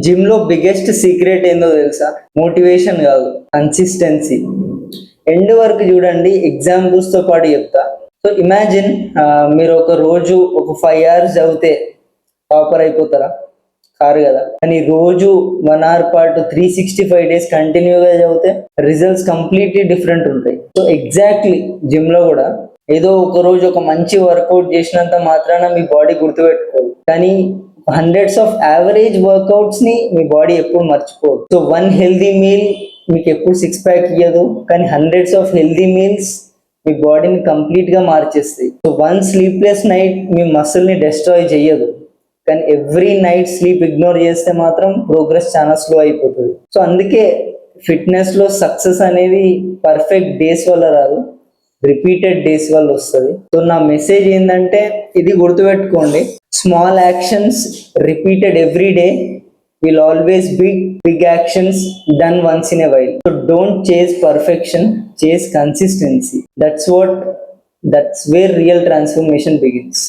Gym లో biggest secret ఏందో తెలుసా? మోటివేషన్ కాదు, కన్సిస్టెన్సీ. ఎండ్ వరకు చూడండి. ఎగ్జాంపుల్స్ తో పాటు చెప్తా. సో ఇమాజిన్, మీరు ఒక రోజు ఒక 5 hours చదివితే టాపర్ అయిపోతారా? కారు కదా. కానీ రోజు 1 hour పాటు 365 days కంటిన్యూగా చదివితే రిజల్ట్స్ కంప్లీట్లీ డిఫరెంట్ ఉంటాయి. సో ఎగ్జాక్ట్లీ జిమ్ లో కూడా ఏదో ఒక రోజు ఒక మంచి వర్కౌట్ చేసినంత మాత్రాన మీ బాడీ గుర్తుపెట్టుకోదు, కానీ హండ్రెడ్స్ ఆఫ్ యావరేజ్ వర్కౌట్స్ ని మీ బాడీ ఎప్పుడు మర్చిపోదు. సో 1 హెల్దీ మీల్ మీకు ఎప్పుడు 6 pack ఇయ్యదు, కానీ హండ్రెడ్స్ ఆఫ్ హెల్దీ మీల్స్ మీ బాడీని కంప్లీట్ గా మార్చేస్తాయి. సో 1 స్లీప్లెస్ నైట్ మీ మసిల్ ని డెస్ట్రాయ్ చెయ్యదు, కానీ ఎవ్రీ నైట్ స్లీప్ ఇగ్నోర్ చేస్తే మాత్రం ప్రోగ్రెస్ చాలా స్లో అయిపోతుంది. సో అందుకే ఫిట్నెస్ లో సక్సెస్ అనేది పర్ఫెక్ట్ డేస్ వల్ల రాదు, రిపీటెడ్ డేస్ వల్ల వస్తుంది. సో నా మెసేజ్ ఏంటంటే ఇది గుర్తుపెట్టుకోండి, small actions repeated every day will always be big actions done once in a while. So don't chase perfection, chase consistency. That's where real transformation begins.